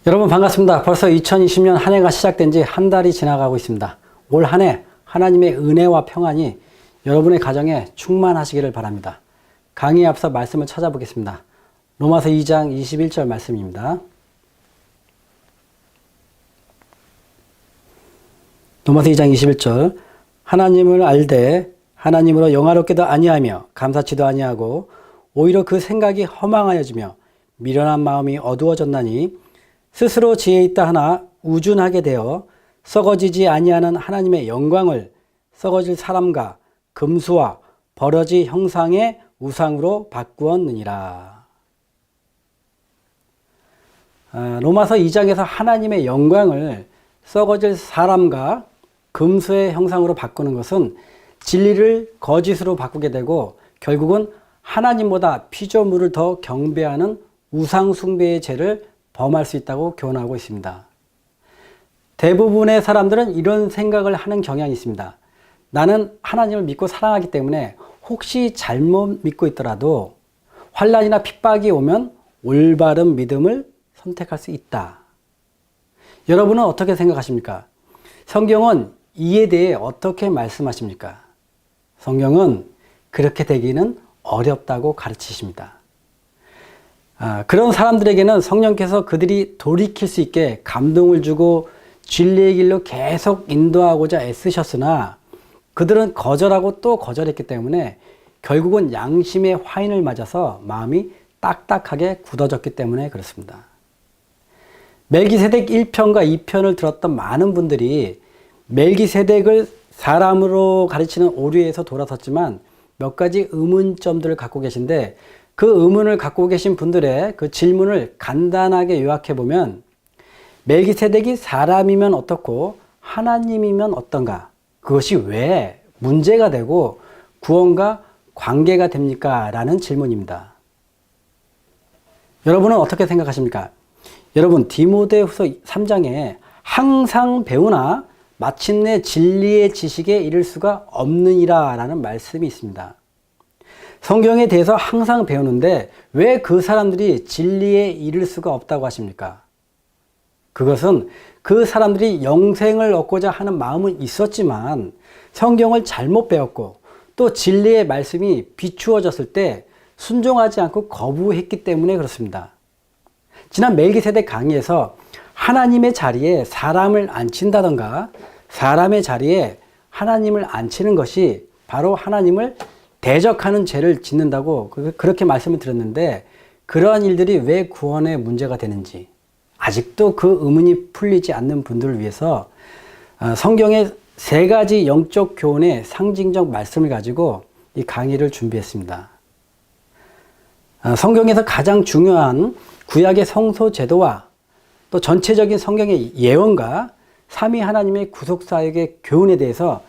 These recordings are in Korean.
여러분 반갑습니다. 벌써 2020년 한 해가 시작된 지 한 달이 지나가고 있습니다. 올 한 해 하나님의 은혜와 평안이 여러분의 가정에 충만하시기를 바랍니다. 강의에 앞서 말씀을 찾아보겠습니다. 로마서 2장 21절 말씀입니다. 로마서 2장 21절 하나님을 알되 하나님으로 영화롭게도 아니하며 감사치도 아니하고 오히려 그 생각이 허망하여지며 미련한 마음이 어두워졌나니 스스로 지혜 있다 하나 우준하게 되어 썩어지지 아니하는 하나님의 영광을 썩어질 사람과 금수와 버러지 형상의 우상으로 바꾸었느니라. 로마서 2장에서 하나님의 영광을 썩어질 사람과 금수의 형상으로 바꾸는 것은 진리를 거짓으로 바꾸게 되고 결국은 하나님보다 피조물을 더 경배하는 우상 숭배의 죄를 범할 수 있다고 교훈하고 있습니다. 대부분의 사람들은 이런 생각을 하는 경향이 있습니다. 나는 하나님을 믿고 사랑하기 때문에 혹시 잘못 믿고 있더라도 환난이나 핍박이 오면 올바른 믿음을 선택할 수 있다. 여러분은 어떻게 생각하십니까? 성경은 이에 대해 어떻게 말씀하십니까? 성경은 그렇게 되기는 어렵다고 가르치십니다. 그런 사람들에게는 성령께서 그들이 돌이킬 수 있게 감동을 주고 진리의 길로 계속 인도하고자 애쓰셨으나 그들은 거절하고 또 거절했기 때문에 결국은 양심의 화인을 맞아서 마음이 딱딱하게 굳어졌기 때문에 그렇습니다. 멜기세덱 1편과 2편을 들었던 많은 분들이 멜기세덱을 사람으로 가르치는 오류에서 돌아섰지만 몇 가지 의문점들을 갖고 계신데 그 의문을 갖고 계신 분들의 그 질문을 간단하게 요약해 보면 멜기세덱이 사람이면 어떻고 하나님이면 어떤가? 그것이 왜 문제가 되고 구원과 관계가 됩니까? 라는 질문입니다. 여러분은 어떻게 생각하십니까? 여러분 디모데후서 3장에 항상 배우나 마침내 진리의 지식에 이를 수가 없느니라 라는 말씀이 있습니다. 성경에 대해서 항상 배우는데 왜 그 사람들이 진리에 이를 수가 없다고 하십니까? 그것은 그 사람들이 영생을 얻고자 하는 마음은 있었지만 성경을 잘못 배웠고 또 진리의 말씀이 비추어졌을 때 순종하지 않고 거부했기 때문에 그렇습니다. 지난 멜기세덱 강의에서 하나님의 자리에 사람을 앉힌다던가 사람의 자리에 하나님을 앉히는 것이 바로 하나님을 대적하는 죄를 짓는다고 그렇게 말씀을 드렸는데 그러한 일들이 왜 구원에 문제가 되는지 아직도 그 의문이 풀리지 않는 분들을 위해서 성경의 세 가지 영적 교훈의 상징적 말씀을 가지고 이 강의를 준비했습니다. 성경에서 가장 중요한 구약의 성소 제도와 또 전체적인 성경의 예언과 삼위 하나님의 구속사역의 교훈에 대해서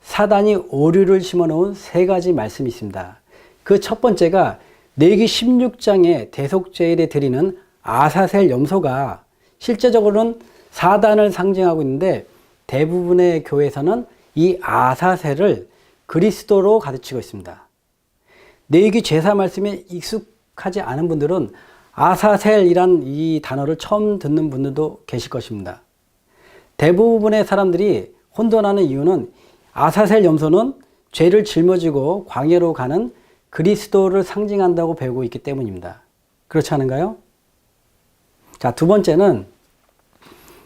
사단이 오류를 심어놓은 세 가지 말씀이 있습니다. 그 첫 번째가 레위기 16장에 대속제일에 드리는 아사셀 염소가 실제적으로는 사단을 상징하고 있는데 대부분의 교회에서는 이 아사셀을 그리스도로 가르치고 있습니다. 레위기 제사 말씀에 익숙하지 않은 분들은 아사셀이란 이 단어를 처음 듣는 분들도 계실 것입니다. 대부분의 사람들이 혼돈하는 이유는 아사셀 염소는 죄를 짊어지고 광야로 가는 그리스도를 상징한다고 배우고 있기 때문입니다. 그렇지 않은가요? 자, 두 번째는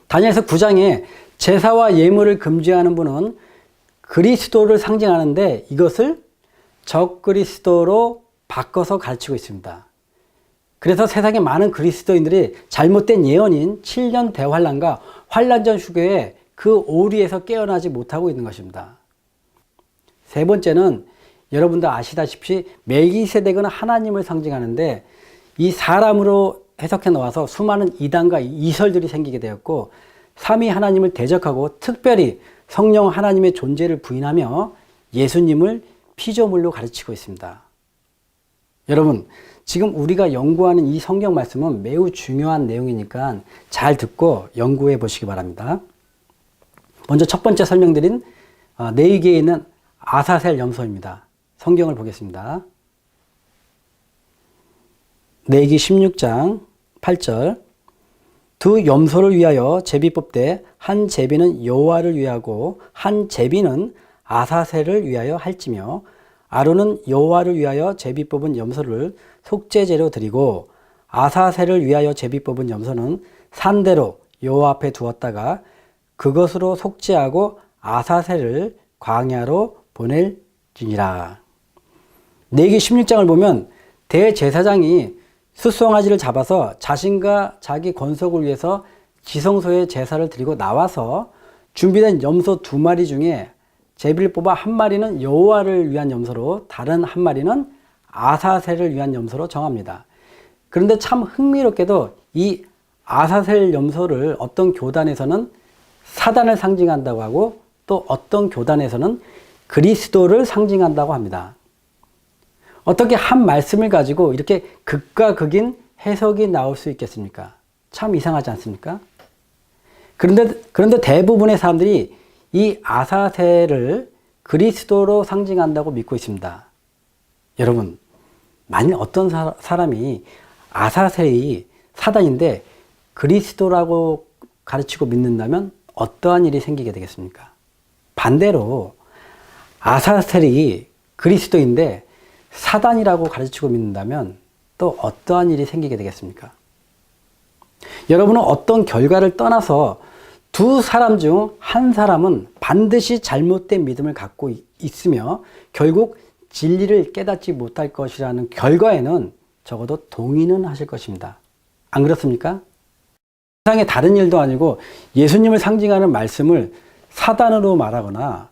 다니엘서 9장에 제사와 예물을 금지하는 분은 그리스도를 상징하는데 이것을 적그리스도로 바꿔서 가르치고 있습니다. 그래서 세상에 많은 그리스도인들이 잘못된 예언인 7년 대환란과 환란전 휴교에 그 오류에서 깨어나지 못하고 있는 것입니다. 세 번째는 여러분도 아시다시피 멜기세덱은 하나님을 상징하는데 이 사람으로 해석해 놓아서 수많은 이단과 이설들이 생기게 되었고 삼위 하나님을 대적하고 특별히 성령 하나님의 존재를 부인하며 예수님을 피조물로 가르치고 있습니다. 여러분 지금 우리가 연구하는 이 성경 말씀은 매우 중요한 내용이니까 잘 듣고 연구해 보시기 바랍니다. 먼저 첫 번째 설명드린 레위기에 있는 아사셀 염소입니다. 성경을 보겠습니다. 레위기 16장 8절 두 염소를 위하여 제비 뽑되 한 제비는 여호와를 위하고 한 제비는 아사셀을 위하여 할지며 아론은 여호와를 위하여 제비 뽑은 염소를 속죄제로 드리고 아사셀을 위하여 제비 뽑은 염소는 산대로 여호와 앞에 두었다가 그것으로 속죄하고 아사셀을 광야로 보낼지니라. 레위기 16장을 보면 대제사장이 숫송아지를 잡아서 자신과 자기 권속을 위해서 지성소에 제사를 드리고 나와서 준비된 염소 2마리 중에 제비를 뽑아 한 마리는 여호와를 위한 염소로 다른 한 마리는 아사셀을 위한 염소로 정합니다. 그런데 참 흥미롭게도 이 아사셀 염소를 어떤 교단에서는 사단을 상징한다고 하고 또 어떤 교단에서는 그리스도를 상징한다고 합니다. 어떻게 한 말씀을 가지고 이렇게 극과 극인 해석이 나올 수 있겠습니까? 참 이상하지 않습니까? 그런데 대부분의 사람들이 이 아사셀을 그리스도로 상징한다고 믿고 있습니다. 여러분, 만일 어떤 사람이 아사셀이 사단인데 그리스도라고 가르치고 믿는다면 어떠한 일이 생기게 되겠습니까? 반대로 아사셀이 그리스도인데 사단이라고 가르치고 믿는다면 또 어떠한 일이 생기게 되겠습니까? 여러분은 어떤 결과를 떠나서 두 사람 중 한 사람은 반드시 잘못된 믿음을 갖고 있으며 결국 진리를 깨닫지 못할 것이라는 결과에는 적어도 동의는 하실 것입니다. 안 그렇습니까? 세상에 다른 일도 아니고 예수님을 상징하는 말씀을 사단으로 말하거나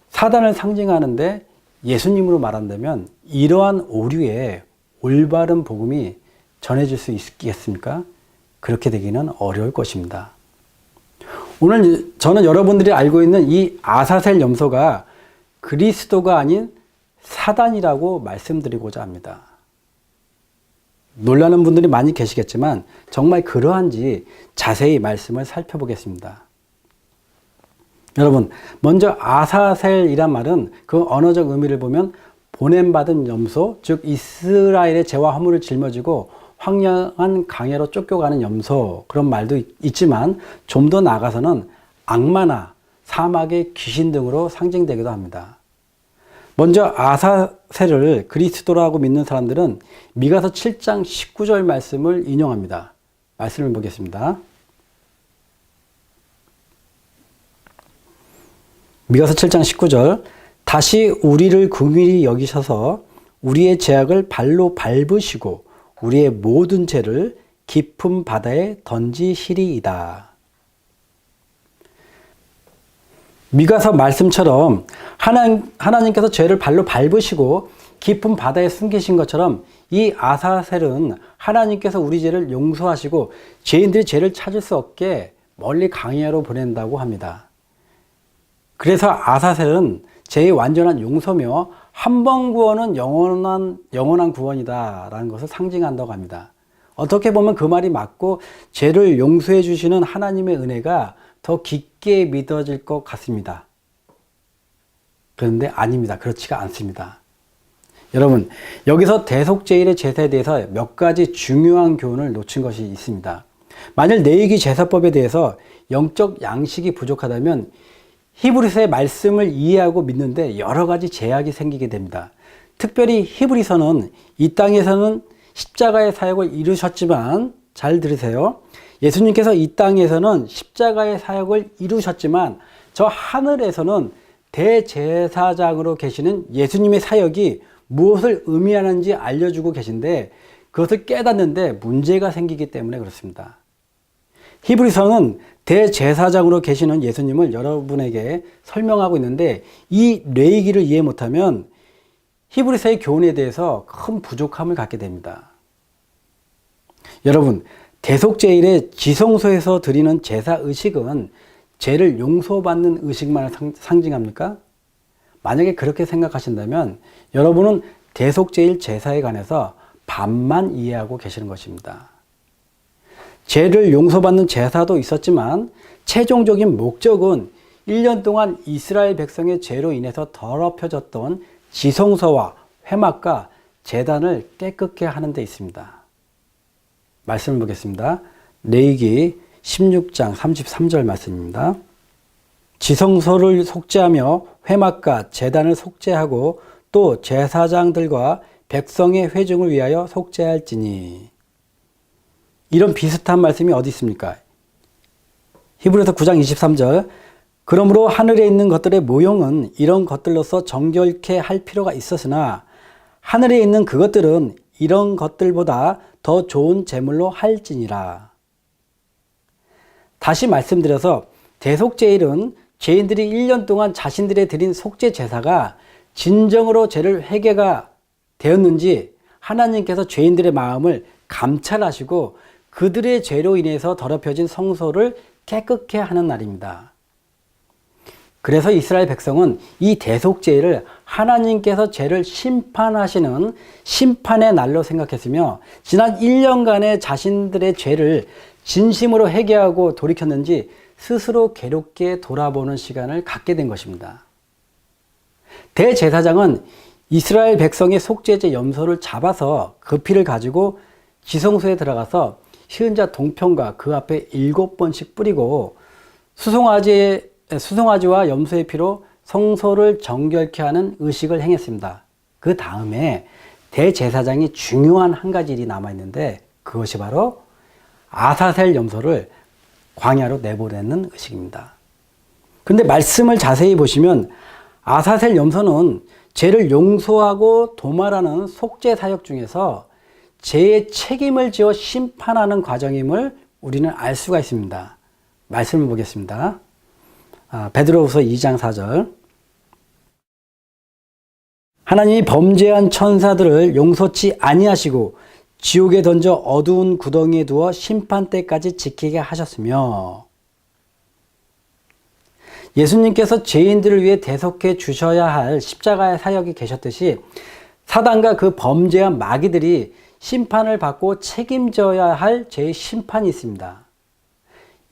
사단을 상징하는데 예수님으로 말한다면 이러한 오류에 올바른 복음이 전해질 수 있겠습니까? 그렇게 되기는 어려울 것입니다. 오늘 저는 여러분들이 알고 있는 이 아사셀 염소가 그리스도가 아닌 사단이라고 말씀드리고자 합니다. 놀라는 분들이 많이 계시겠지만 정말 그러한지 자세히 말씀을 살펴보겠습니다. 여러분, 먼저 아사셀이란 말은 그 언어적 의미를 보면 보냄받은 염소, 즉 이스라엘의 죄와 허물을 짊어지고 황량한 강야로 쫓겨가는 염소, 그런 말도 있지만 좀 더 나아가서는 악마나 사막의 귀신 등으로 상징되기도 합니다. 먼저 아사셀을 그리스도라고 믿는 사람들은 미가서 7장 19절 말씀을 인용합니다. 말씀을 보겠습니다. 미가서 7장 19절, 다시 우리를 긍휼히 여기셔서 우리의 죄악을 발로 밟으시고 우리의 모든 죄를 깊은 바다에 던지시리이다. 미가서 말씀처럼 하나님께서 죄를 발로 밟으시고 깊은 바다에 숨기신 것처럼 이 아사셀은 하나님께서 우리 죄를 용서하시고 죄인들이 죄를 찾을 수 없게 멀리 강야로 보낸다고 합니다. 그래서 아사셀은 죄의 완전한 용서며 한 번 구원은 영원한 구원이다라는 것을 상징한다고 합니다. 어떻게 보면 그 말이 맞고 죄를 용서해 주시는 하나님의 은혜가 더 깊게 믿어질 것 같습니다. 그런데 아닙니다. 그렇지가 않습니다. 여러분, 여기서 대속제일의 제사에 대해서 몇 가지 중요한 교훈을 놓친 것이 있습니다. 만일 레위기 제사법에 대해서 영적 양식이 부족하다면 히브리서의 말씀을 이해하고 믿는데 여러 가지 제약이 생기게 됩니다. 특별히 히브리서는 이 땅에서는 십자가의 사역을 이루셨지만, 잘 들으세요. 예수님께서 이 땅에서는 십자가의 사역을 이루셨지만 저 하늘에서는 대제사장으로 계시는 예수님의 사역이 무엇을 의미하는지 알려주고 계신데 그것을 깨닫는데 문제가 생기기 때문에 그렇습니다. 히브리서는 대제사장으로 계시는 예수님을 여러분에게 설명하고 있는데 이 레위기를 이해 못하면 히브리서의 교훈에 대해서 큰 부족함을 갖게 됩니다. 여러분, 대속제일의 지성소에서 드리는 제사 의식은 죄를 용서받는 의식만을 상징합니까? 만약에 그렇게 생각하신다면 여러분은 대속제일 제사에 관해서 반만 이해하고 계시는 것입니다. 죄를 용서받는 제사도 있었지만 최종적인 목적은 1년 동안 이스라엘 백성의 죄로 인해서 더럽혀졌던 지성소와 회막과 제단을 깨끗게 하는 데 있습니다. 말씀을 보겠습니다. 레위기 16장 33절 말씀입니다. 지성소를 속죄하며 회막과 제단을 속죄하고 또 제사장들과 백성의 회중을 위하여 속죄할지니. 이런 비슷한 말씀이 어디 있습니까? 히브리서 9장 23절. 그러므로 하늘에 있는 것들의 모형은 이런 것들로서 정결케 할 필요가 있었으나 하늘에 있는 그것들은 이런 것들보다 더 좋은 제물로 할지니라. 다시 말씀드려서 대속제일은 죄인들이 1년 동안 자신들의 드린 속죄 제사가 진정으로 죄를 회개가 되었는지 하나님께서 죄인들의 마음을 감찰하시고 그들의 죄로 인해서 더럽혀진 성소를 깨끗게 하는 날입니다. 그래서 이스라엘 백성은 이 대속제일을 하나님께서 죄를 심판하시는 심판의 날로 생각했으며 지난 1년간의 자신들의 죄를 진심으로 회개하고 돌이켰는지 스스로 괴롭게 돌아보는 시간을 갖게 된 것입니다. 대제사장은 이스라엘 백성의 속죄제 염소를 잡아서 그 피를 가지고 지성소에 들어가서 희은자 동편과 그 앞에 7번씩 뿌리고 수송아지와 염소의 피로 성소를 정결케 하는 의식을 행했습니다. 그 다음에 대제사장이 중요한 한 가지 일이 남아있는데 그것이 바로 아사셀 염소를 광야로 내보내는 의식입니다. 그런데 말씀을 자세히 보시면 아사셀 염소는 죄를 용서하고 도말하는 속죄 사역 중에서 죄의 책임을 지어 심판하는 과정임을 우리는 알 수가 있습니다. 말씀을 보겠습니다. 베드로후서 2장 4절. 하나님이 범죄한 천사들을 용서치 아니하시고 지옥에 던져 어두운 구덩이에 두어 심판 때까지 지키게 하셨으며. 예수님께서 죄인들을 위해 대속해 주셔야 할 십자가의 사역이 계셨듯이 사단과 그 범죄한 마귀들이 심판을 받고 책임져야 할 죄의 심판이 있습니다.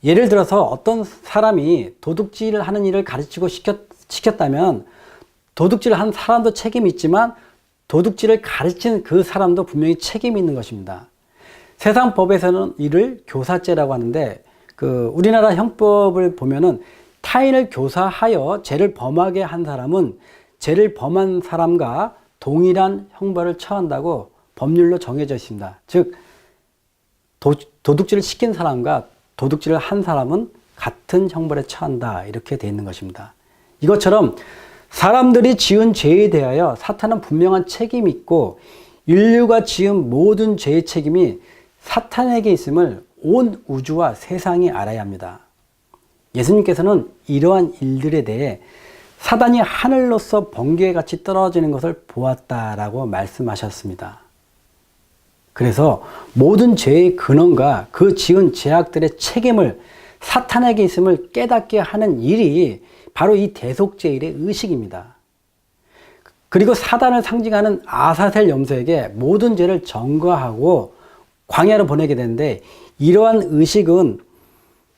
예를 들어서 어떤 사람이 도둑질을 하는 일을 가르치고 시켰다면 도둑질을 한 사람도 책임이 있지만 도둑질을 가르친 그 사람도 분명히 책임이 있는 것입니다. 세상 법에서는 이를 교사죄라고 하는데 우리나라 형법을 보면은 타인을 교사하여 죄를 범하게 한 사람은 죄를 범한 사람과 동일한 형벌을 처한다고 법률로 정해져 있습니다. 즉 도둑질을 시킨 사람과 도둑질을 한 사람은 같은 형벌에 처한다 이렇게 되어 있는 것입니다. 이것처럼 사람들이 지은 죄에 대하여 사탄은 분명한 책임이 있고 인류가 지은 모든 죄의 책임이 사탄에게 있음을 온 우주와 세상이 알아야 합니다. 예수님께서는 이러한 일들에 대해 사단이 하늘로서 번개같이 떨어지는 것을 보았다라고 말씀하셨습니다. 그래서 모든 죄의 근원과 그 지은 죄악들의 책임을 사탄에게 있음을 깨닫게 하는 일이 바로 이 대속죄일의 의식입니다. 그리고 사단을 상징하는 아사셀 염소에게 모든 죄를 전가하고 광야로 보내게 되는데 이러한 의식은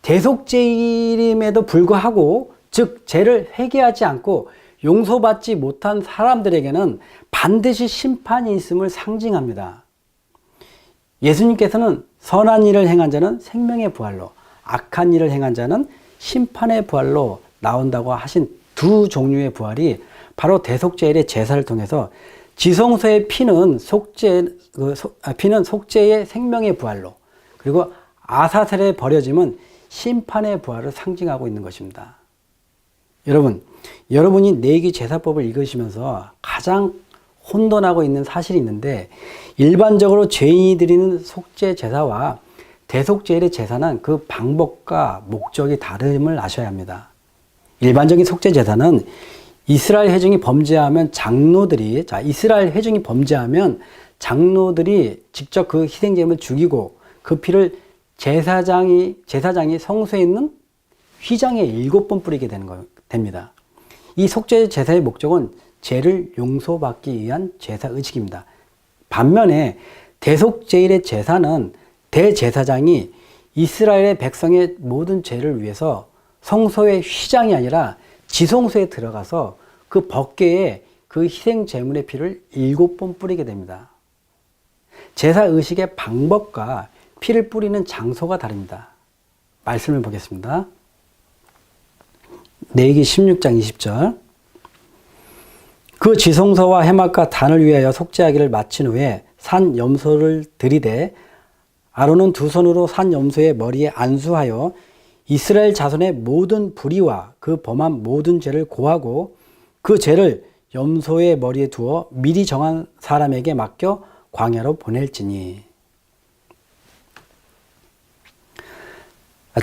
대속죄일임에도 불구하고 즉 죄를 회개하지 않고 용서받지 못한 사람들에게는 반드시 심판이 있음을 상징합니다. 예수님께서는 선한 일을 행한 자는 생명의 부활로 악한 일을 행한 자는 심판의 부활로 나온다고 하신 두 종류의 부활이 바로 대속죄일의 제사를 통해서 지성소의 피는 속죄의 생명의 부활로 그리고 아사셀의 버려짐은 심판의 부활을 상징하고 있는 것입니다. 여러분이 내기 제사법을 읽으시면서 가장 혼돈하고 있는 사실이 있는데 일반적으로 죄인이 드리는 속죄 제사와 대속죄일의 제사는 그 방법과 목적이 다름을 아셔야 합니다. 일반적인 속죄 제사는 이스라엘 회중이 범죄하면 장로들이 직접 그 희생제물을 죽이고 그 피를 제사장이 성소에 있는 휘장에 7번 뿌리게 됩니다. 이 속죄 제사의 목적은 죄를 용서받기 위한 제사 의식입니다. 반면에 대속죄일의 제사는 대제사장이 이스라엘의 백성의 모든 죄를 위해서 성소의 휘장이 아니라 지성소에 들어가서 그 법궤에 그 희생 제물의 피를 7번 뿌리게 됩니다. 제사 의식의 방법과 피를 뿌리는 장소가 다릅니다. 말씀을 보겠습니다. 레위기 16장 20절. 그 지성소와 해막과 단을 위하여 속죄하기를 마친 후에 산 염소를 들이되 아론은 두 손으로 산 염소의 머리에 안수하여 이스라엘 자손의 모든 불의와 그 범한 모든 죄를 고하고 그 죄를 염소의 머리에 두어 미리 정한 사람에게 맡겨 광야로 보낼지니.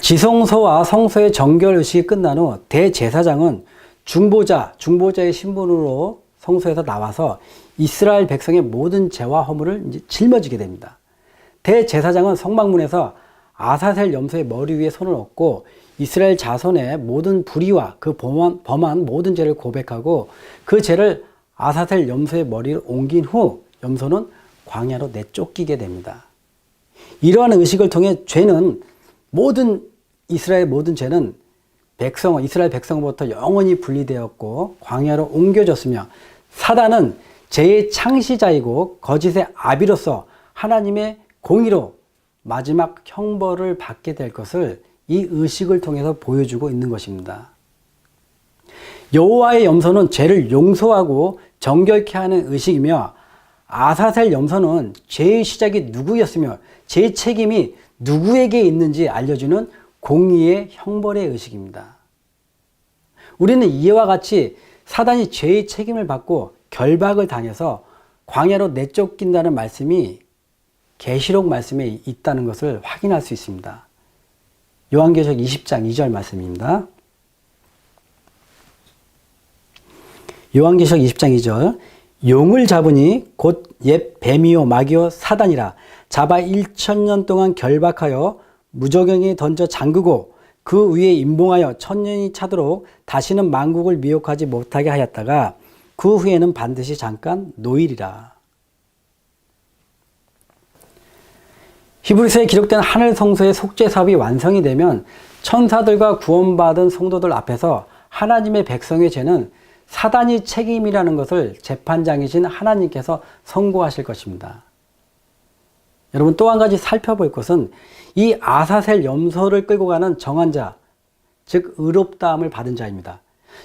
지성소와 성소의 정결 의식이 끝난 후 대제사장은 중보자의 신분으로 성소에서 나와서 이스라엘 백성의 모든 죄와 허물을 이제 짊어지게 됩니다. 대제사장은 성막문에서 아사셀 염소의 머리 위에 손을 얹고 이스라엘 자손의 모든 불의와 그 범한 모든 죄를 고백하고 그 죄를 아사셀 염소의 머리를 옮긴 후 염소는 광야로 내쫓기게 됩니다. 이러한 의식을 통해 이스라엘 모든 죄는 이스라엘 백성으로부터 영원히 분리되었고 광야로 옮겨졌으며 사단은 죄의 창시자이고 거짓의 아비로서 하나님의 공의로 마지막 형벌을 받게 될 것을 이 의식을 통해서 보여주고 있는 것입니다. 여호와의 염소는 죄를 용서하고 정결케 하는 의식이며 아사셀 염소는 죄의 시작이 누구였으며 죄의 책임이 누구에게 있는지 알려주는 공의의 형벌의 의식입니다. 우리는 이와 같이 사단이 죄의 책임을 받고 결박을 당해서 광야로 내쫓긴다는 말씀이 계시록 말씀에 있다는 것을 확인할 수 있습니다. 요한계시록 20장 2절 말씀입니다. 요한계시록 20장 2절. 용을 잡으니 곧 옛 뱀이요 마귀요 사단이라 잡아 1000년 동안 결박하여 무저경에 던져 잠그고 그 위에 임봉하여 1000년이 차도록 다시는 만국을 미혹하지 못하게 하였다가 그 후에는 반드시 잠깐 노이리라. 히브리서에 기록된 하늘 성소의 속죄 사업이 완성이 되면 천사들과 구원받은 성도들 앞에서 하나님의 백성의 죄는 사단이 책임이라는 것을 재판장이신 하나님께서 선고하실 것입니다. 여러분, 또 한 가지 살펴볼 것은 이 아사셀 염소를 끌고 가는 정한 자, 즉 의롭다함을 받은 자입니다.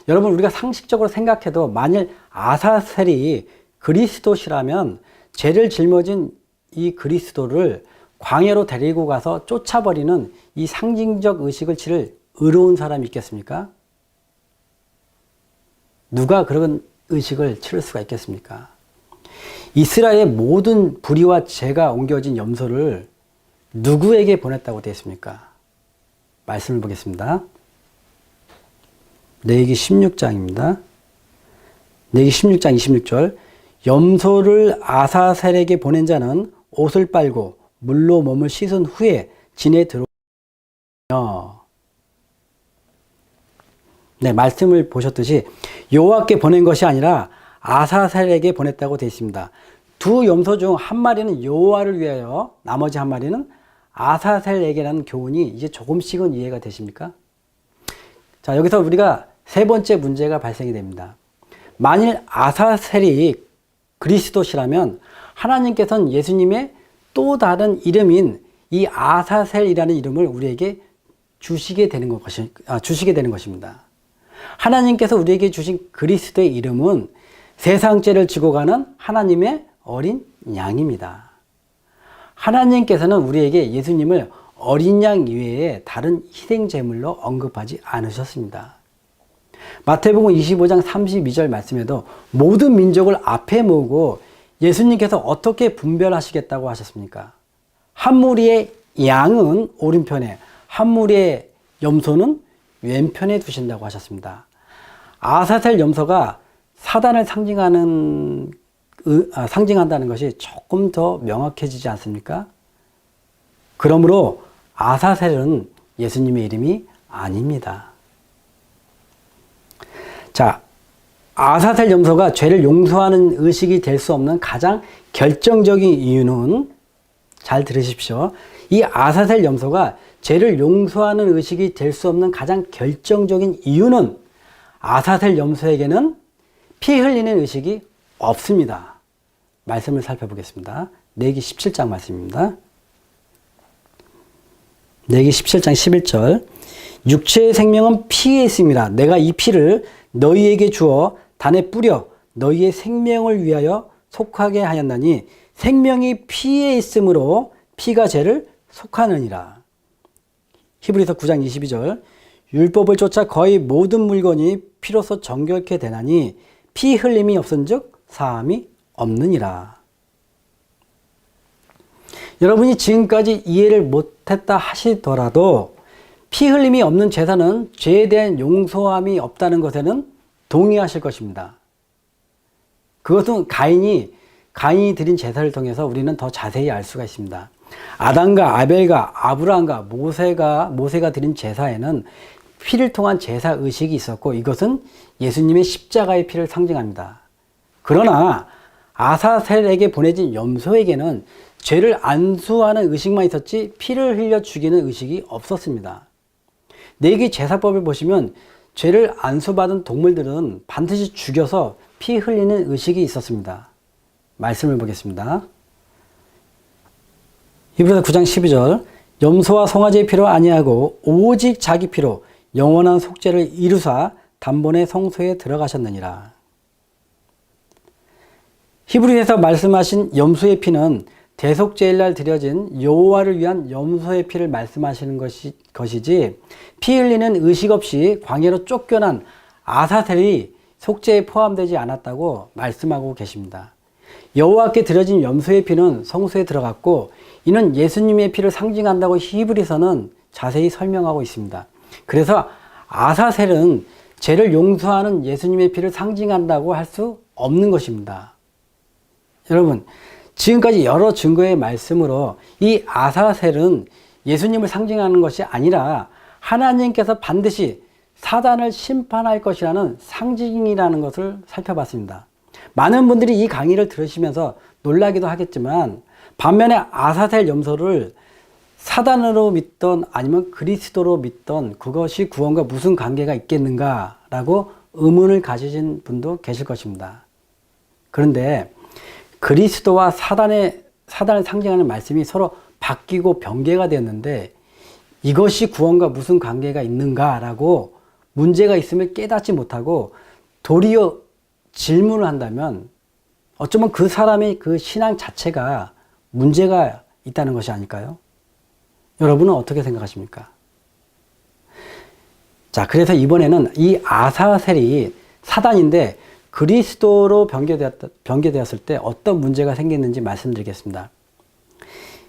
여러분, 우리가 상식적으로 생각해도 만일 아사셀이 그리스도시라면 죄를 짊어진 이 그리스도를 광야로 데리고 가서 쫓아버리는 이 상징적 의식을 치를 의로운 사람이 있겠습니까? 누가 그런 의식을 치를 수가 있겠습니까? 이스라엘의 모든 불의와 죄가 옮겨진 염소를 누구에게 보냈다고 되어 있습니까? 말씀을 보겠습니다. 레위기 16장입니다. 레위기 16장 26절. 염소를 아사셀에게 보낸 자는 옷을 빨고 물로 몸을 씻은 후에 진에 들어오며. 네, 말씀을 보셨듯이 여호와께 보낸 것이 아니라 아사셀에게 보냈다고 되어 있습니다. 두 염소 중 한 마리는 여호와를 위하여, 나머지 한 마리는 아사셀에게라는 교훈이 이제 조금씩은 이해가 되십니까? 자, 여기서 우리가 세 번째 문제가 발생이 됩니다. 만일 아사셀이 그리스도시라면 하나님께서는 예수님의 또 다른 이름인 이 아사셀이라는 이름을 우리에게 주시게 되는 것입니다. 하나님께서 우리에게 주신 그리스도의 이름은 세상 죄를 지고 가는 하나님의 어린 양입니다. 하나님께서는 우리에게 예수님을 어린 양 이외에 다른 희생 제물로 언급하지 않으셨습니다. 마태복음 25장 32절 말씀에도 모든 민족을 앞에 모으고 예수님께서 어떻게 분별하시겠다고 하셨습니까? 한 무리의 양은 오른편에, 한 무리의 염소는 왼편에 두신다고 하셨습니다. 아사셀 염소가 사단을 상징한다는 것이 조금 더 명확해지지 않습니까? 그러므로 아사셀은 예수님의 이름이 아닙니다. 자, 아사셀 염소가 죄를 용서하는 의식이 될 수 없는 가장 결정적인 이유는, 잘 들으십시오. 이 아사셀 염소가 죄를 용서하는 의식이 될 수 없는 가장 결정적인 이유는 아사셀 염소에게는 피 흘리는 의식이 없습니다. 말씀을 살펴보겠습니다. 레위기 17장 말씀입니다. 레위기 17장 11절. 육체의 생명은 피에 있습니다. 내가 이 피를 너희에게 주어 단에 뿌려 너희의 생명을 위하여 속하게 하였나니 생명이 피에 있으므로 피가 죄를 속하느니라. 히브리서 9장 22절. 율법을 쫓아 거의 모든 물건이 피로써 정결케 되나니 피 흘림이 없은즉 사함이 없느니라. 여러분이 지금까지 이해를 못했다 하시더라도 피 흘림이 없는 제사는 죄에 대한 용서함이 없다는 것에는 동의하실 것입니다. 그것은 가인이 드린 제사를 통해서 우리는 더 자세히 알 수가 있습니다. 아담과 아벨과 아브라함과 모세가 드린 제사에는 피를 통한 제사 의식이 있었고 이것은 예수님의 십자가의 피를 상징합니다. 그러나 아사셀에게 보내진 염소에게는 죄를 안수하는 의식만 있었지 피를 흘려 죽이는 의식이 없었습니다. 레위기 제사법을 보시면 죄를 안수받은 동물들은 반드시 죽여서 피 흘리는 의식이 있었습니다. 말씀을 보겠습니다. 히브리서 9장 12절. 염소와 송아지의 피로 아니하고 오직 자기 피로 영원한 속죄를 이루사 단번에 성소에 들어가셨느니라. 히브리에서 말씀하신 염소의 피는 대속죄일 날 드려진 여호와를 위한 염소의 피를 말씀하시는 것이지 피 흘리는 의식 없이 광야로 쫓겨난 아사셀이 속죄에 포함되지 않았다고 말씀하고 계십니다. 여호와께 드려진 염소의 피는 성소에 들어갔고 이는 예수님의 피를 상징한다고 히브리서는 자세히 설명하고 있습니다. 그래서 아사셀은 죄를 용서하는 예수님의 피를 상징한다고 할 수 없는 것입니다. 여러분, 지금까지 여러 증거의 말씀으로 이 아사셀은 예수님을 상징하는 것이 아니라 하나님께서 반드시 사단을 심판할 것이라는 상징이라는 것을 살펴봤습니다. 많은 분들이 이 강의를 들으시면서 놀라기도 하겠지만 반면에 아사셀 염소를 사단으로 믿던 아니면 그리스도로 믿던 그것이 구원과 무슨 관계가 있겠는가라고 의문을 가지신 분도 계실 것입니다. 그런데 그리스도와 사단을 상징하는 말씀이 서로 바뀌고 변개가 되었는데 이것이 구원과 무슨 관계가 있는가라고 문제가 있음을 깨닫지 못하고 도리어 질문을 한다면 어쩌면 그 사람의 그 신앙 자체가 문제가 있다는 것이 아닐까요? 여러분은 어떻게 생각하십니까? 자, 그래서 이번에는 이 아사셀이 사단인데 그리스도로 변개되었을 때 어떤 문제가 생겼는지 말씀드리겠습니다.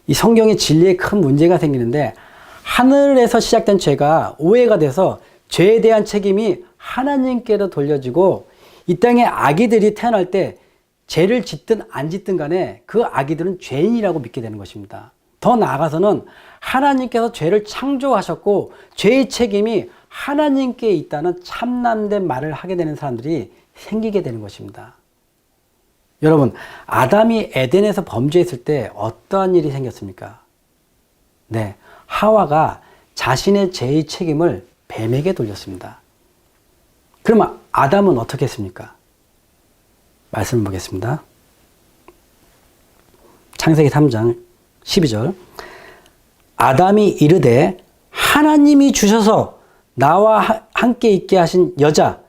이 성경의 진리에 큰 문제가 생기는데 하늘에서 시작된 죄가 오해가 돼서 죄에 대한 책임이 하나님께로 돌려지고 이 땅에 아기들이 태어날 때 죄를 짓든 안 짓든 간에 그 아기들은 죄인이라고 믿게 되는 것입니다. 더 나아가서는 하나님께서 죄를 창조하셨고 죄의 책임이 하나님께 있다는 참남된 말을 하게 되는 사람들이 생기게 되는 것입니다. 여러분, 아담이 에덴에서 범죄했을 때 어떠한 일이 생겼습니까? 네, 하와가 자신의 죄의 책임을 뱀에게 돌렸습니다. 그러면 아담은 어떻게 했습니까? 말씀을 보겠습니다. 창세기 3장 12절. 아담이 이르되 하나님이 주셔서 나와 함께 있게 하신 여자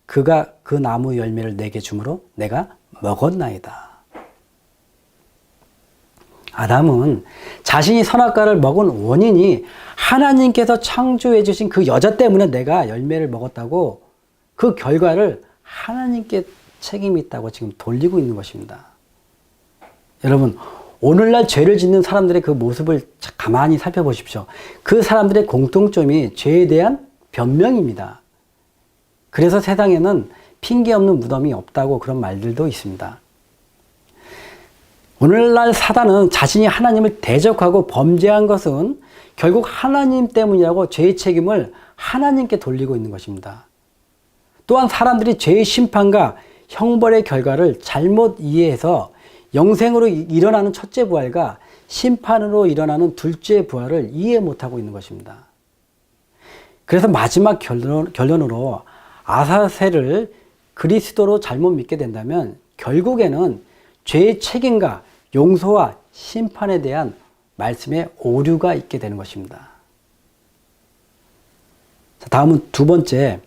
그가 그 나무 열매를 내게 주므로 내가 먹었나이다. 아담은 자신이 선악과를 먹은 원인이 하나님께서 창조해 주신 그 여자 때문에 내가 열매를 먹었다고 그 결과를 하나님께 책임이 있다고 지금 돌리고 있는 것입니다. 여러분, 오늘날 죄를 짓는 사람들의 그 모습을 가만히 살펴보십시오. 그 사람들의 공통점이 죄에 대한 변명입니다. 그래서 세상에는 핑계 없는 무덤이 없다고 그런 말들도 있습니다. 오늘날 사단은 자신이 하나님을 대적하고 범죄한 것은 결국 하나님 때문이라고 죄의 책임을 하나님께 돌리고 있는 것입니다. 또한 사람들이 죄의 심판과 형벌의 결과를 잘못 이해해서 영생으로 일어나는 첫째 부활과 심판으로 일어나는 둘째 부활을 이해 못하고 있는 것입니다. 그래서 마지막 결론으로 아사셀을 그리스도로 잘못 믿게 된다면 결국에는 죄의 책임과 용서와 심판에 대한 말씀에 오류가 있게 되는 것입니다. 다음은 두 번째,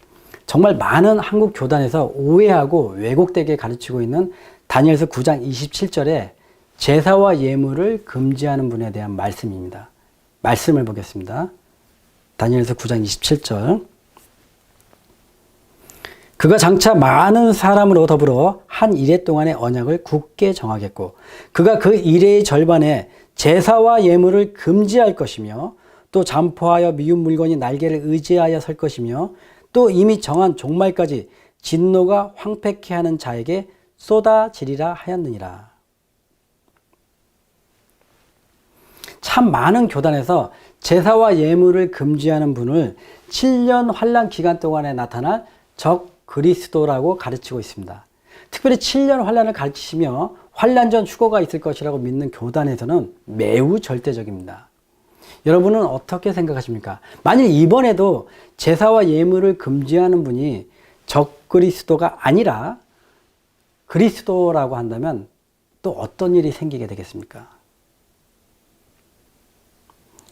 정말 많은 한국 교단에서 오해하고 왜곡되게 가르치고 있는 다니엘서 9장 27절에 제사와 예물을 금지하는 분에 대한 말씀입니다. 말씀을 보겠습니다. 다니엘서 9장 27절. 그가 장차 많은 사람으로 더불어 한 이레 동안의 언약을 굳게 정하겠고 그가 그 이레의 절반에 제사와 예물을 금지할 것이며 또 잠포하여 미운 물건이 날개를 의지하여 설 것이며 또 이미 정한 종말까지 진노가 황폐케 하는 자에게 쏟아지리라 하였느니라. 참 많은 교단에서 제사와 예물을 금지하는 분을 7년 환란 기간 동안에 나타날 적 그리스도라고 가르치고 있습니다. 특별히 7년 환란을 가르치시며 환란 전 휴거가 있을 것이라고 믿는 교단에서는 매우 절대적입니다. 여러분은 어떻게 생각하십니까? 만일 이번에도 제사와 예물을 금지하는 분이 적 그리스도가 아니라 그리스도라고 한다면 또 어떤 일이 생기게 되겠습니까?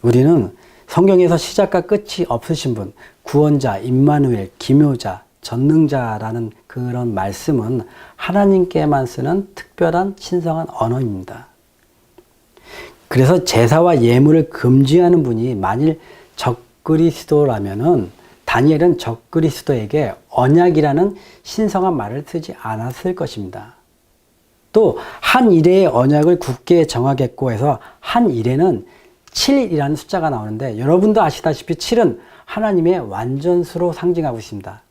우리는 성경에서 시작과 끝이 없으신 분, 구원자, 임마누엘, 기묘자, 전능자라는 그런 말씀은 하나님께만 쓰는 특별한 신성한 언어입니다. 그래서 제사와 예물을 금지하는 분이 만일 적그리스도라면은 다니엘은 적그리스도에게 언약이라는 신성한 말을 쓰지 않았을 것입니다. 또 한 이레의 언약을 굳게 정하겠고 해서 한 이레는 7이라는 숫자가 나오는데 여러분도 아시다시피 7은 하나님의 완전수로 상징하고 있습니다.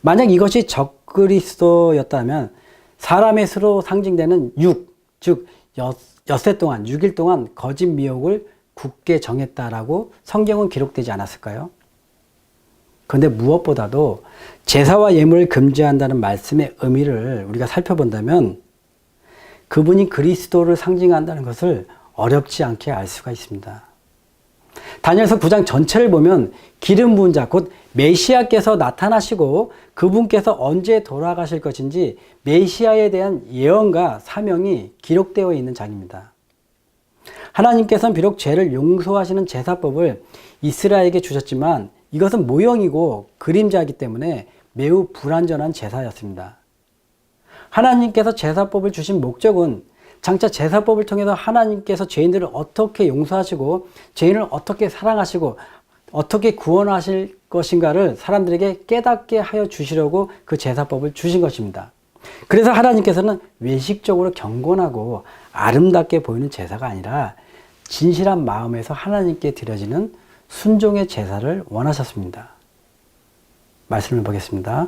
만약 이것이 적그리스도였다면 사람의 수로 상징되는 6, 즉 엿새 동안 6일 동안 거짓 미혹을 굳게 정했다라고 성경은 기록되지 않았을까요? 그런데 무엇보다도 제사와 예물을 금지한다는 말씀의 의미를 우리가 살펴본다면 그분이 그리스도를 상징한다는 것을 어렵지 않게 알 수가 있습니다. 다니엘서 9장 전체를 보면 기름 부은 자, 곧 메시아께서 나타나시고 그분께서 언제 돌아가실 것인지 메시아에 대한 예언과 사명이 기록되어 있는 장입니다. 하나님께서는 비록 죄를 용서하시는 제사법을 이스라엘에게 주셨지만 이것은 모형이고 그림자이기 때문에 매우 불완전한 제사였습니다. 하나님께서 제사법을 주신 목적은 장차 제사법을 통해서 하나님께서 죄인들을 어떻게 용서하시고 죄인을 어떻게 사랑하시고 어떻게 구원하실 것인가를 사람들에게 깨닫게 하여 주시려고 그 제사법을 주신 것입니다. 그래서 하나님께서는 외식적으로 경건하고 아름답게 보이는 제사가 아니라 진실한 마음에서 하나님께 드려지는 순종의 제사를 원하셨습니다. 말씀을 보겠습니다.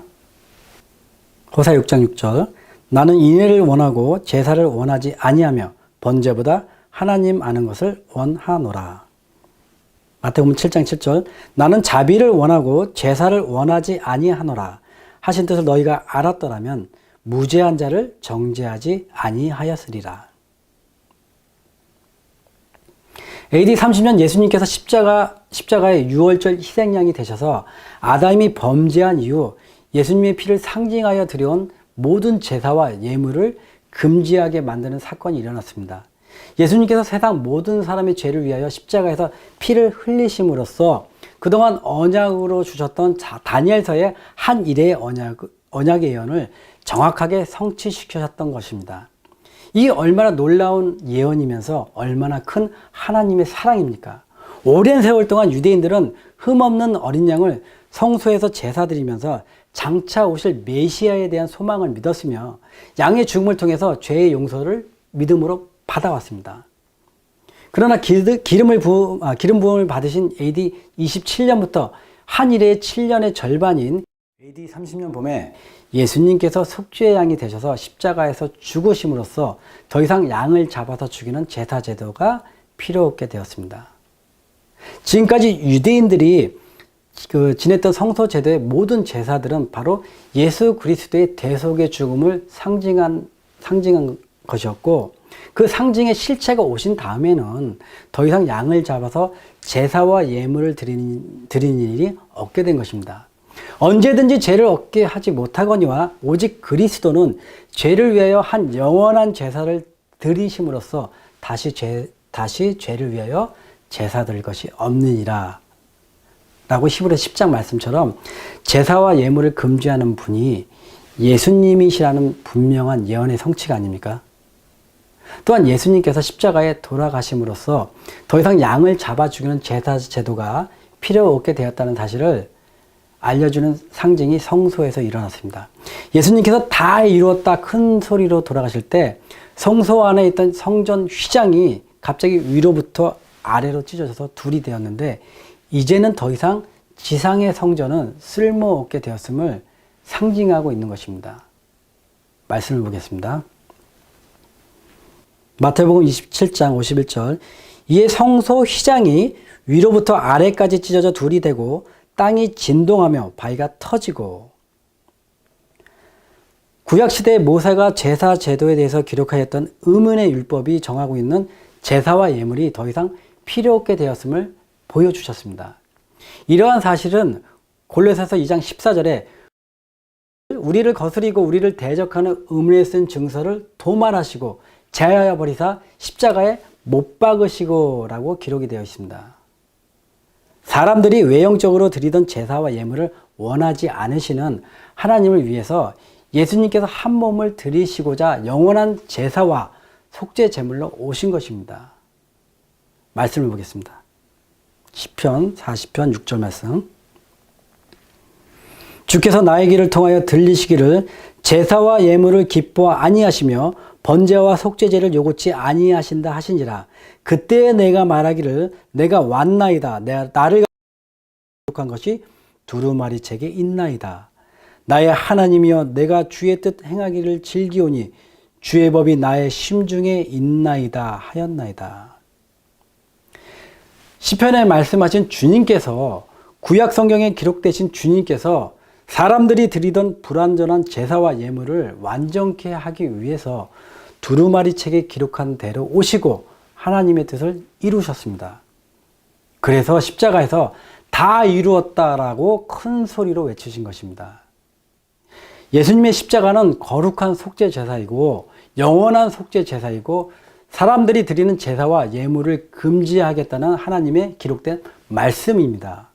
호사 6장 6절. 나는 인애를 원하고 제사를 원하지 아니하며 번제보다 하나님 아는 것을 원하노라. 마태복음 7장 7절. 나는 자비를 원하고 제사를 원하지 아니하노라 하신 뜻을 너희가 알았더라면 무죄한 자를 정죄하지 아니하였으리라. AD 30년 예수님께서 십자가의 유월절 희생양이 되셔서 아담이 범죄한 이후 예수님의 피를 상징하여 드려온 모든 제사와 예물을 금지하게 만드는 사건이 일어났습니다. 예수님께서 세상 모든 사람의 죄를 위하여 십자가에서 피를 흘리심으로써 그동안 언약으로 주셨던 다니엘서의 한 일의 언약의 예언을 정확하게 성취시키셨던 것입니다. 이 얼마나 놀라운 예언이면서 얼마나 큰 하나님의 사랑입니까? 오랜 세월 동안 유대인들은 흠없는 어린 양을 성소에서 제사드리면서 장차 오실 메시아에 대한 소망을 믿었으며 양의 죽음을 통해서 죄의 용서를 믿음으로 받아왔습니다. 그러나 기름 부음을 받으신 AD 27년부터 한 일의 7년의 절반인 AD 30년 봄에 예수님께서 속죄의 양이 되셔서 십자가에서 죽으심으로써 더 이상 양을 잡아서 죽이는 제사 제도가 필요 없게 되었습니다. 지금까지 유대인들이 지냈던 성소 제도의 모든 제사들은 바로 예수 그리스도의 대속의 죽음을 상징한 것이었고 그 상징의 실체가 오신 다음에는 더 이상 양을 잡아서 제사와 예물을 드리는 일이 없게 된 것입니다. 언제든지 죄를 얻게 하지 못하거니와 오직 그리스도는 죄를 위하여 한 영원한 제사를 드리심으로써 다시 죄를 위하여 제사 드릴 것이 없느니라 라고 히브리서 10장 말씀처럼 제사와 예물을 금지하는 분이 예수님이시라는 분명한 예언의 성취가 아닙니까? 또한 예수님께서 십자가에 돌아가심으로써 더 이상 양을 잡아 죽이는 제사 제도가 필요 없게 되었다는 사실을 알려주는 상징이 성소에서 일어났습니다. 예수님께서 다 이루었다 큰 소리로 돌아가실 때 성소 안에 있던 성전 휘장이 갑자기 위로부터 아래로 찢어져서 둘이 되었는데 이제는 더 이상 지상의 성전은 쓸모없게 되었음을 상징하고 있는 것입니다. 말씀을 보겠습니다. 마태복음 27장 51절 이에 성소 휘장이 위로부터 아래까지 찢어져 둘이 되고 땅이 진동하며 바위가 터지고. 구약시대의 모세가 제사 제도에 대해서 기록하였던 의문의 율법이 정하고 있는 제사와 예물이 더 이상 필요 없게 되었음을 보여주셨습니다. 이러한 사실은 골로새서 2장 14절에 우리를 거스리고 우리를 대적하는 의문에 쓴 증서를 도말하시고 제하여 버리사 십자가에 못 박으시고 라고 기록이 되어 있습니다. 사람들이 외형적으로 드리던 제사와 예물을 원하지 않으시는 하나님을 위해서 예수님께서 한 몸을 드리시고자 영원한 제사와 속죄 제물로 오신 것입니다. 말씀을 보겠습니다. 시편 40편 6절 말씀. 주께서 나의 길을 통하여 들리시기를 제사와 예물을 기뻐 아니하시며 번제와 속죄제를 요구치 아니하신다 하시니라. 그때 내가 말하기를 내가 왔나이다. 나를 기록한 것이 두루마리 책에 있나이다. 나의 하나님이여 내가 주의 뜻 행하기를 즐기오니 주의 법이 나의 심중에 있나이다 하였나이다. 시편에 말씀하신 주님께서 구약 성경에 기록되신 주님께서 사람들이 드리던 불완전한 제사와 예물을 완전케 하기 위해서 두루마리 책에 기록한 대로 오시고 하나님의 뜻을 이루셨습니다. 그래서 십자가에서 다 이루었다라고 큰 소리로 외치신 것입니다. 예수님의 십자가는 거룩한 속죄 제사이고 영원한 속죄 제사이고 사람들이 드리는 제사와 예물을 금지하겠다는 하나님의 기록된 말씀입니다.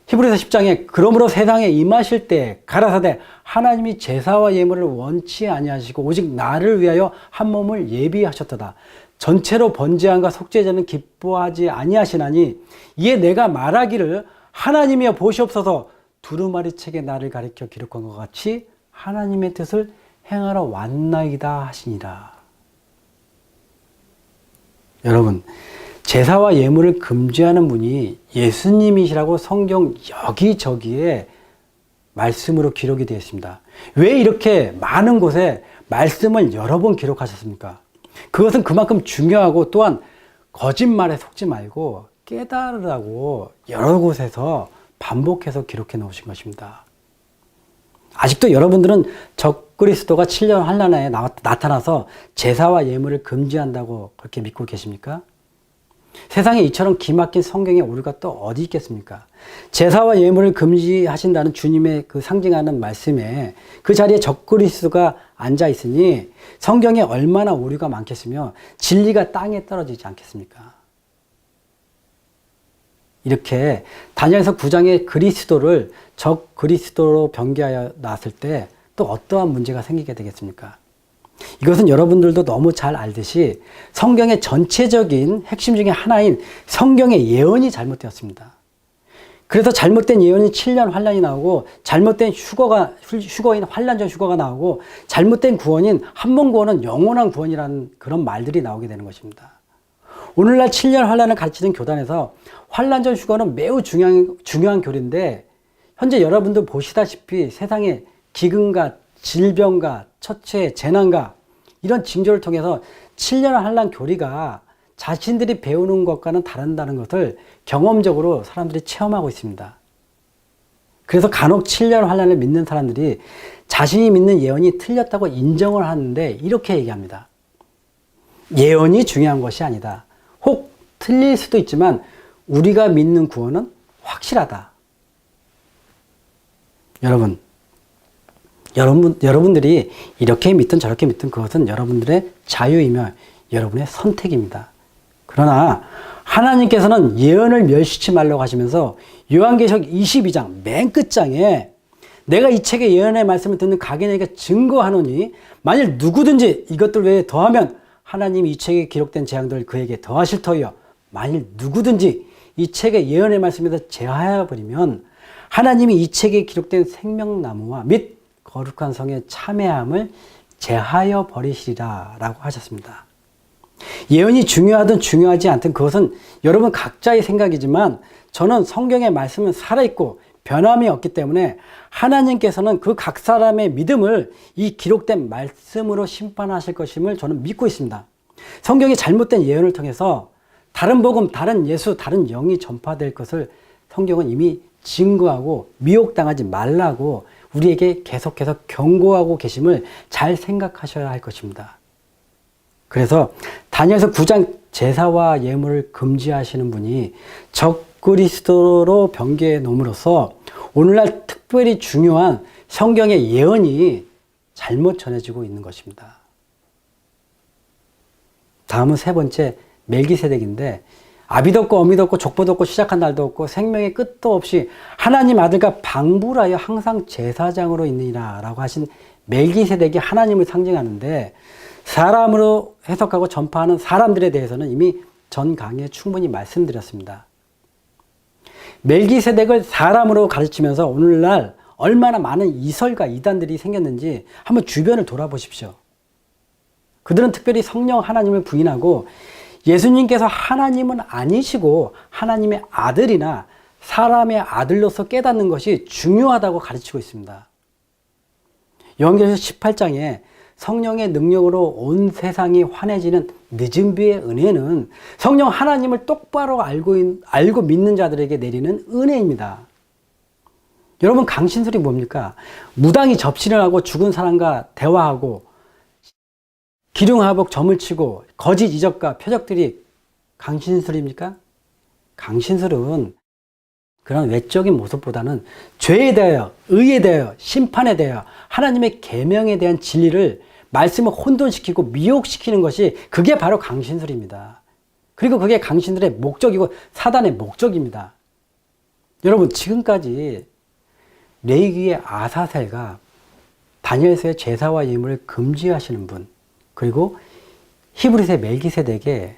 히브리서 10장에 그러므로 세상에 임하실 때 가라사대 하나님이 제사와 예물을 원치 아니하시고 오직 나를 위하여 한 몸을 예비하셨도다. 전체로 번제함과 속죄제는 기뻐하지 아니하시나니 이에 내가 말하기를 하나님이여 보시옵소서 두루마리 책에 나를 가리켜 기록한 것 같이 하나님의 뜻을 행하러 왔나이다 하시니라. 여러분, 제사와 예물을 금지하는 분이 예수님이시라고 성경 여기저기에 말씀으로 기록이 되어 있습니다. 왜 이렇게 많은 곳에 말씀을 여러 번 기록하셨습니까? 그것은 그만큼 중요하고 또한 거짓말에 속지 말고 깨달으라고 여러 곳에서 반복해서 기록해 놓으신 것입니다. 아직도 여러분들은 적그리스도가 7년 환난에 나타나서 제사와 예물을 금지한다고 그렇게 믿고 계십니까? 세상에 이처럼 기막힌 성경의 오류가 또 어디 있겠습니까? 제사와 예물을 금지하신다는 주님의 그 상징하는 말씀에 그 자리에 적그리스도가 앉아 있으니 성경에 얼마나 오류가 많겠으며 진리가 땅에 떨어지지 않겠습니까? 이렇게 다니엘서 9장의 그리스도를 적그리스도로 변개하여 놨을 때 또 어떠한 문제가 생기게 되겠습니까? 이것은 여러분들도 너무 잘 알듯이 성경의 전체적인 핵심 중에 하나인 성경의 예언이 잘못되었습니다. 그래서 잘못된 예언이 7년 환란이 나오고 잘못된 휴거인 환란 전 휴거가 나오고 잘못된 구원인 한 번 구원은 영원한 구원이라는 그런 말들이 나오게 되는 것입니다. 오늘날 7년 환란을 가르치는 교단에서 환란 전 휴거는 매우 중요한 교리인데 현재 여러분들 보시다시피 세상에 기근과 질병과 처체, 재난과 이런 징조를 통해서 7년 환란 교리가 자신들이 배우는 것과는 다른다는 것을 경험적으로 사람들이 체험하고 있습니다. 그래서 간혹 7년 환란을 믿는 사람들이 자신이 믿는 예언이 틀렸다고 인정을 하는데 이렇게 얘기합니다. 예언이 중요한 것이 아니다. 혹 틀릴 수도 있지만 우리가 믿는 구원은 확실하다. 여러분들이 이렇게 믿든 저렇게 믿든 그것은 여러분들의 자유이며 여러분의 선택입니다. 그러나 하나님께서는 예언을 멸시치 말라고 하시면서 요한계시록 22장 맨 끝장에 내가 이 책의 예언의 말씀을 듣는 각인에게 증거하노니 만일 누구든지 이것들 외에 더하면 하나님이 이 책에 기록된 재앙들을 그에게 더하실 터이요 만일 누구든지 이 책의 예언의 말씀에서 제하여 버리면 하나님이 이 책에 기록된 생명나무와 및 거룩한 성의 참회함을 제하여 버리시리라 라고 하셨습니다. 예언이 중요하든 중요하지 않든 그것은 여러분 각자의 생각이지만 저는 성경의 말씀은 살아있고 변함이 없기 때문에 하나님께서는 그 각 사람의 믿음을 이 기록된 말씀으로 심판하실 것임을 저는 믿고 있습니다. 성경이 잘못된 예언을 통해서 다른 복음, 다른 예수, 다른 영이 전파될 것을 성경은 이미 증거하고 미혹당하지 말라고 우리에게 계속해서 경고하고 계심을 잘 생각하셔야 할 것입니다. 그래서 다니엘서 9장 제사와 예물을 금지하시는 분이 적그리스도로 변개해 놓음으로써 오늘날 특별히 중요한 성경의 예언이 잘못 전해지고 있는 것입니다. 다음은 세 번째 멜기세덱인데 아비도 없고 어미도 없고 족보도 없고 시작한 날도 없고 생명의 끝도 없이 하나님 아들과 방불하여 항상 제사장으로 있느니라 라고 하신 멜기세덱이 하나님을 상징하는데 사람으로 해석하고 전파하는 사람들에 대해서는 이미 전 강의에 충분히 말씀드렸습니다. 멜기세덱을 사람으로 가르치면서 오늘날 얼마나 많은 이설과 이단들이 생겼는지 한번 주변을 돌아보십시오. 그들은 특별히 성령 하나님을 부인하고 예수님께서 하나님은 아니시고 하나님의 아들이나 사람의 아들로서 깨닫는 것이 중요하다고 가르치고 있습니다. 요한계시록 18장에 성령의 능력으로 온 세상이 환해지는 늦은 비의 은혜는 성령 하나님을 똑바로 알고 믿는 자들에게 내리는 은혜입니다. 여러분 강신술이 뭡니까? 무당이 접신을 하고 죽은 사람과 대화하고 기륭하복 점을 치고 거짓 이적과 표적들이 강신술입니까? 강신술은 그런 외적인 모습보다는 죄에 대하여, 의에 대하여, 심판에 대하여 하나님의 계명에 대한 진리를 말씀을 혼돈시키고 미혹시키는 것이 그게 바로 강신술입니다. 그리고 그게 강신술의 목적이고 사단의 목적입니다. 여러분 지금까지 레위기의 아사셀과 다니엘서의 제사와 예물을 금지하시는 분 그리고 히브리서의 멜기세덱의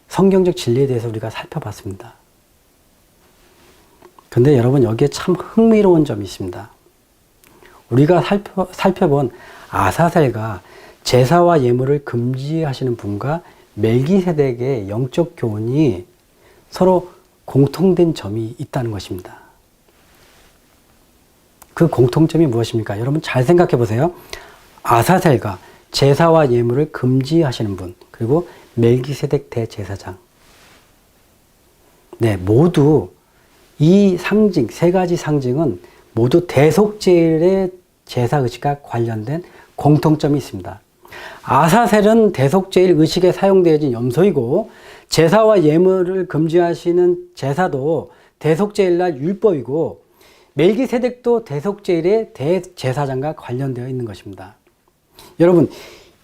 성경적 진리에 대해서 우리가 살펴봤습니다. 근데 여러분 여기에 참 흥미로운 점이 있습니다. 우리가 살펴본 아사셀과 제사와 예물을 금지하시는 분과 멜기세덱의 영적 교훈이 서로 공통된 점이 있다는 것입니다. 그 공통점이 무엇입니까? 여러분 잘 생각해 보세요. 아사셀과 제사와 예물을 금지하시는 분 그리고 멜기세덱 대제사장 네, 모두 이 상징, 세 가지 상징은 모두 대속제일의 제사의식과 관련된 공통점이 있습니다. 아사셀은 대속제일 의식에 사용되어진 염소이고 제사와 예물을 금지하시는 제사도 대속제일날 율법이고 멜기세덱도 대속제일의 대제사장과 관련되어 있는 것입니다. 여러분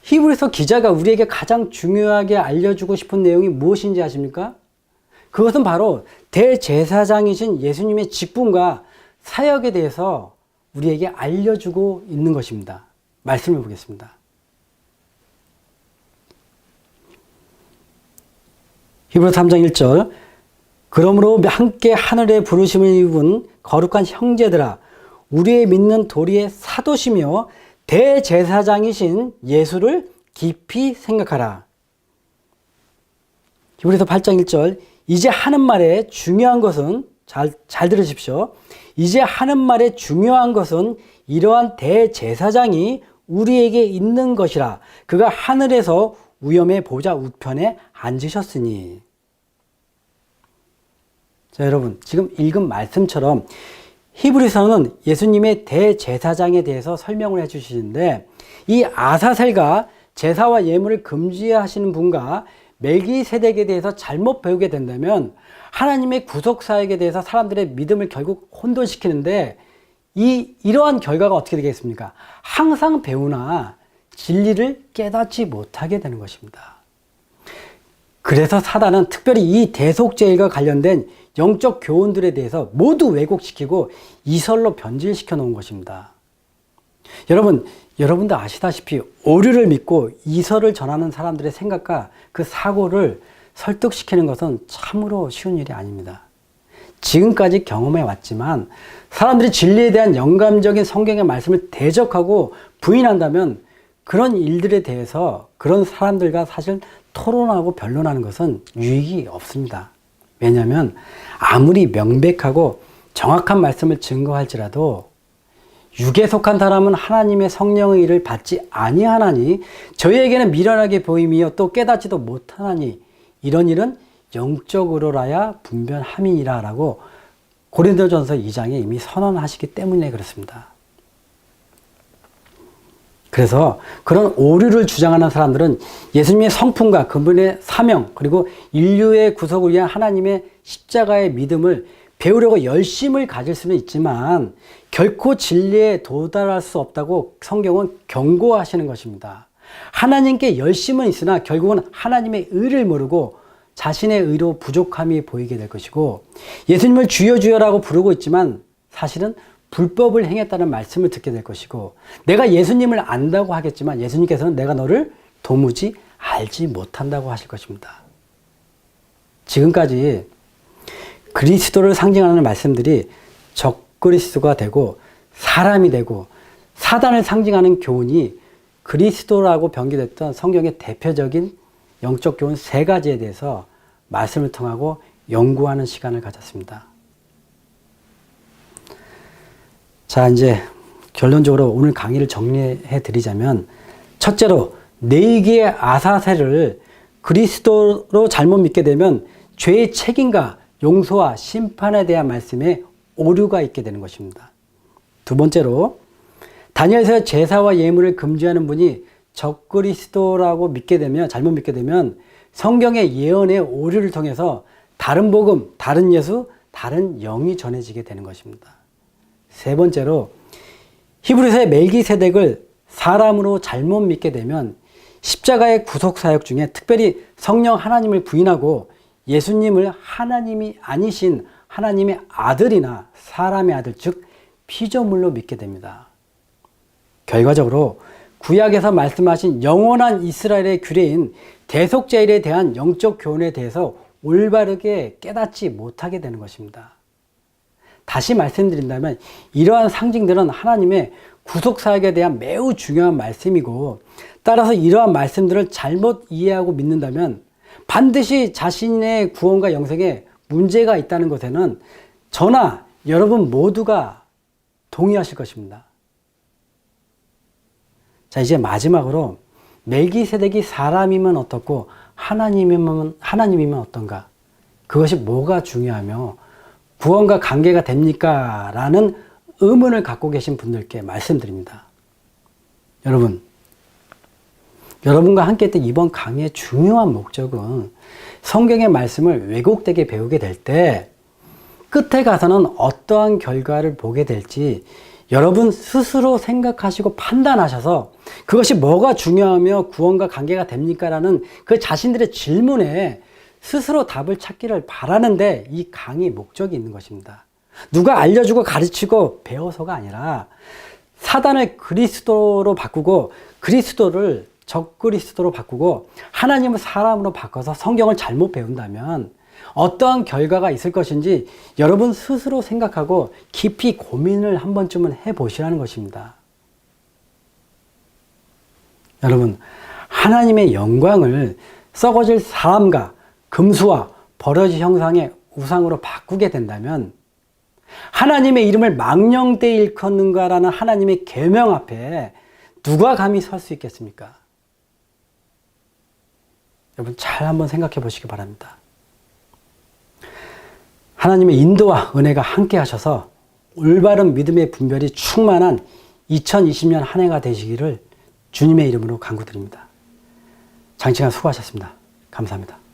히브리서 기자가 우리에게 가장 중요하게 알려주고 싶은 내용이 무엇인지 아십니까? 그것은 바로 대제사장이신 예수님의 직분과 사역에 대해서 우리에게 알려주고 있는 것입니다. 말씀을 보겠습니다. 히브리서 3장 1절 그러므로 함께 하늘의 부르심을 입은 거룩한 형제들아 우리의 믿는 도리의 사도시며 대제사장이신 예수를 깊이 생각하라. 히브리서 8장 1절 이제 하는 말에 중요한 것은 잘 들으십시오. 이제 하는 말에 중요한 것은 이러한 대제사장이 우리에게 있는 것이라. 그가 하늘에서 우염의 보좌 우편에 앉으셨으니. 자, 여러분 지금 읽은 말씀처럼 히브리서는 예수님의 대제사장에 대해서 설명을 해 주시는데 이 아사셀과 제사와 예물을 금지하시는 분과 멜기세덱에 대해서 잘못 배우게 된다면 하나님의 구속사역에 대해서 사람들의 믿음을 결국 혼돈시키는데 이러한 결과가 어떻게 되겠습니까? 항상 배우나 진리를 깨닫지 못하게 되는 것입니다. 그래서 사단은 특별히 이 대속죄일과 관련된 영적 교훈들에 대해서 모두 왜곡시키고 이설로 변질시켜 놓은 것입니다. 여러분도 아시다시피 오류를 믿고 이설을 전하는 사람들의 생각과 그 사고를 설득시키는 것은 참으로 쉬운 일이 아닙니다. 지금까지 경험해 왔지만 사람들이 진리에 대한 영감적인 성경의 말씀을 대적하고 부인한다면 그런 일들에 대해서 그런 사람들과 사실 토론하고 변론하는 것은 유익이 없습니다. 왜냐하면 아무리 명백하고 정확한 말씀을 증거할지라도 육에 속한 사람은 하나님의 성령의 일을 받지 아니하나니 저희에게는 미련하게 보임이요 또 깨닫지도 못하나니 이런 일은 영적으로라야 분별함이니라 라고 고린도전서 2장에 이미 선언하시기 때문에 그렇습니다. 그래서 그런 오류를 주장하는 사람들은 예수님의 성품과 그분의 사명 그리고 인류의 구속을 위한 하나님의 십자가의 믿음을 배우려고 열심을 가질 수는 있지만 결코 진리에 도달할 수 없다고 성경은 경고하시는 것입니다. 하나님께 열심은 있으나 결국은 하나님의 의를 모르고 자신의 의로 부족함이 보이게 될 것이고 예수님을 주여 주여라고 부르고 있지만 사실은 불법을 행했다는 말씀을 듣게 될 것이고 내가 예수님을 안다고 하겠지만 예수님께서는 내가 너를 도무지 알지 못한다고 하실 것입니다. 지금까지 그리스도를 상징하는 말씀들이 적그리스도가 되고 사람이 되고 사단을 상징하는 교훈이 그리스도라고 변기됐던 성경의 대표적인 영적 교훈 3가지에 대해서 말씀을 통하고 연구하는 시간을 가졌습니다. 자, 이제 결론적으로 오늘 강의를 정리해 드리자면 첫째로 네이기의 아사세를 그리스도로 잘못 믿게 되면 죄의 책임과 용서와 심판에 대한 말씀에 오류가 있게 되는 것입니다. 두 번째로 다니엘서 제사와 예물을 금지하는 분이 적그리스도라고 믿게 되면 잘못 믿게 되면 성경의 예언의 오류를 통해서 다른 복음, 다른 예수, 다른 영이 전해지게 되는 것입니다. 세 번째로 히브리서의 멜기세덱을 사람으로 잘못 믿게 되면 십자가의 구속사역 중에 특별히 성령 하나님을 부인하고 예수님을 하나님이 아니신 하나님의 아들이나 사람의 아들 즉 피조물로 믿게 됩니다. 결과적으로 구약에서 말씀하신 영원한 이스라엘의 규례인 대속죄일에 대한 영적 교훈에 대해서 올바르게 깨닫지 못하게 되는 것입니다. 다시 말씀드린다면 이러한 상징들은 하나님의 구속사역에 대한 매우 중요한 말씀이고 따라서 이러한 말씀들을 잘못 이해하고 믿는다면 반드시 자신의 구원과 영생에 문제가 있다는 것에는 저나 여러분 모두가 동의하실 것입니다. 자, 이제 마지막으로 멜기세덱이 사람이면 어떻고 하나님이면 어떤가? 그것이 뭐가 중요하며 구원과 관계가 됩니까? 라는 의문을 갖고 계신 분들께 말씀드립니다. 여러분과 함께 했던 이번 강의의 중요한 목적은 성경의 말씀을 왜곡되게 배우게 될 때 끝에 가서는 어떠한 결과를 보게 될지 여러분 스스로 생각하시고 판단하셔서 그것이 뭐가 중요하며 구원과 관계가 됩니까? 라는 그 자신들의 질문에 스스로 답을 찾기를 바라는데 이 강의 목적이 있는 것입니다. 누가 알려주고 가르치고 배워서가 아니라 사단을 그리스도로 바꾸고 그리스도를 적그리스도로 바꾸고 하나님을 사람으로 바꿔서 성경을 잘못 배운다면 어떠한 결과가 있을 것인지 여러분 스스로 생각하고 깊이 고민을 한 번쯤은 해보시라는 것입니다. 여러분, 하나님의 영광을 썩어질 사람과 금수와 버러지 형상의 우상으로 바꾸게 된다면 하나님의 이름을 망령되이 일컫는가라는 하나님의 계명 앞에 누가 감히 설 수 있겠습니까? 여러분 잘 한번 생각해 보시기 바랍니다. 하나님의 인도와 은혜가 함께 하셔서 올바른 믿음의 분별이 충만한 2020년 한 해가 되시기를 주님의 이름으로 간구드립니다. 장시간 수고하셨습니다. 감사합니다.